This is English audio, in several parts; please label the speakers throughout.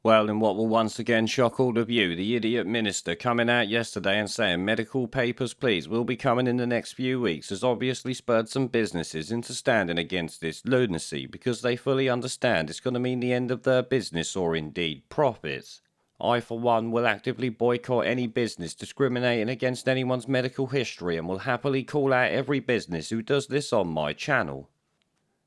Speaker 1: Well, in what will once again shock all of you, the idiot minister coming out yesterday and saying medical papers please will be coming in the next few weeks has obviously spurred some businesses into standing against this lunacy because they fully understand it's going to mean the end of their business or indeed profits. I, for one, will actively boycott any business discriminating against anyone's medical history and will happily call out every business who does this on my channel.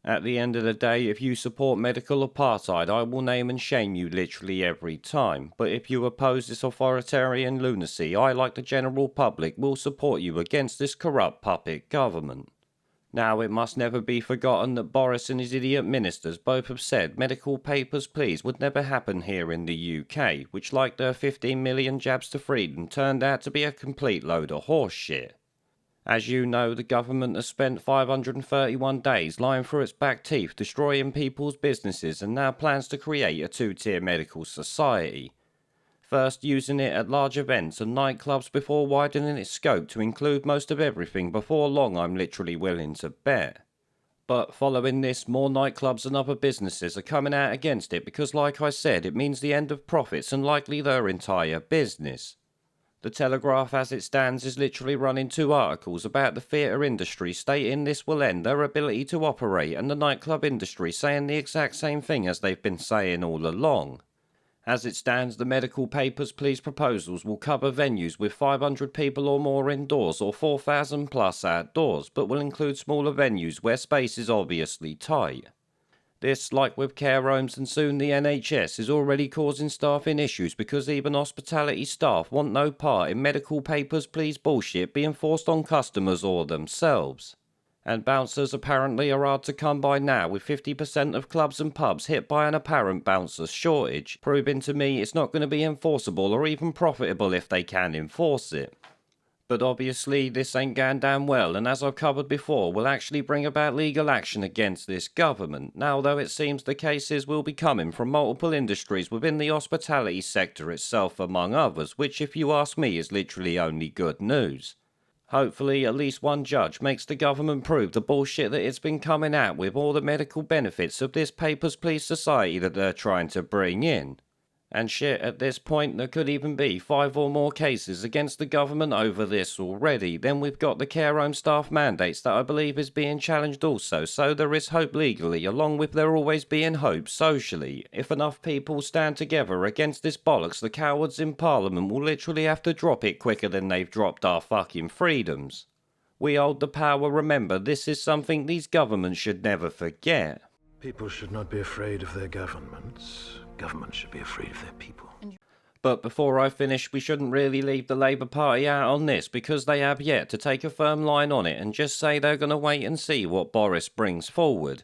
Speaker 1: At the end of the day, if you support medical apartheid, I will name and shame you literally every time. But if you oppose this authoritarian lunacy, I, like the general public, will support you against this corrupt puppet government. Now, it must never be forgotten that Boris and his idiot ministers both have said medical papers please would never happen here in the UK, which, like their 15 million jabs to freedom, turned out to be a complete load of horse shit. As you know, the government has spent 531 days lying through its back teeth destroying people's businesses and now plans to create a two-tier medical society. First using it at large events and nightclubs before widening its scope to include most of everything before long, I'm literally willing to bet. But following this, more nightclubs and other businesses are coming out against it because, like I said, it means the end of profits and likely their entire business. The Telegraph as it stands is literally running 2 articles about the theatre industry stating this will end their ability to operate and the nightclub industry saying the exact same thing as they've been saying all along. As it stands, the medical papers please proposals will cover venues with 500 people or more indoors or 4,000 plus outdoors, but will include smaller venues where space is obviously tight. This, like with care homes and soon the NHS, is already causing staffing issues because even hospitality staff want no part in medical papers please bullshit being forced on customers or themselves. And bouncers apparently are hard to come by now, with 50% of clubs and pubs hit by an apparent bouncer shortage, proving to me it's not going to be enforceable or even profitable if they can enforce it. But obviously this ain't going down well, and as I've covered before, will actually bring about legal action against this government. Now, though it seems the cases will be coming from multiple industries within the hospitality sector itself among others, which if you ask me is literally only good news. Hopefully at least one judge makes the government prove the bullshit that it's been coming out with all the medical benefits of this papers please society that they're trying to bring in. And shit, at this point there could even be 5 or more cases against the government over this already. Then we've got the care home staff mandates that I believe is being challenged also, so there is hope legally, along with there always being hope socially. If enough people stand together against this bollocks, the cowards in Parliament will literally have to drop it quicker than they've dropped our fucking freedoms. We hold the power, remember, this is something these governments should never forget.
Speaker 2: People should not be afraid of their governments. Governments should be afraid of their people.
Speaker 1: But before I finish, we shouldn't really leave the Labour Party out on this because they have yet to take a firm line on it and just say they're going to wait and see what Boris brings forward.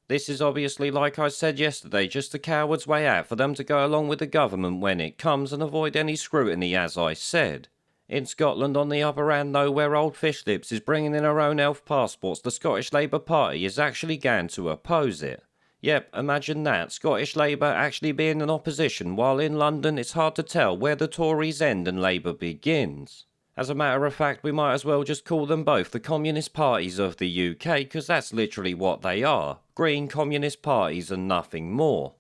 Speaker 1: This is obviously, like I said yesterday, just a coward's way out for them to go along with the government when it comes and avoid any scrutiny, as I said. In Scotland, on the other hand, though, where old fish lips is bringing in her own health passports, the Scottish Labour Party is actually going to oppose it. Yep, imagine that, Scottish Labour actually being in opposition, while in London it's hard to tell where the Tories end and Labour begins. As a matter of fact, we might as well just call them both the Communist Parties of the UK, because that's literally what they are. Green Communist Parties and nothing more.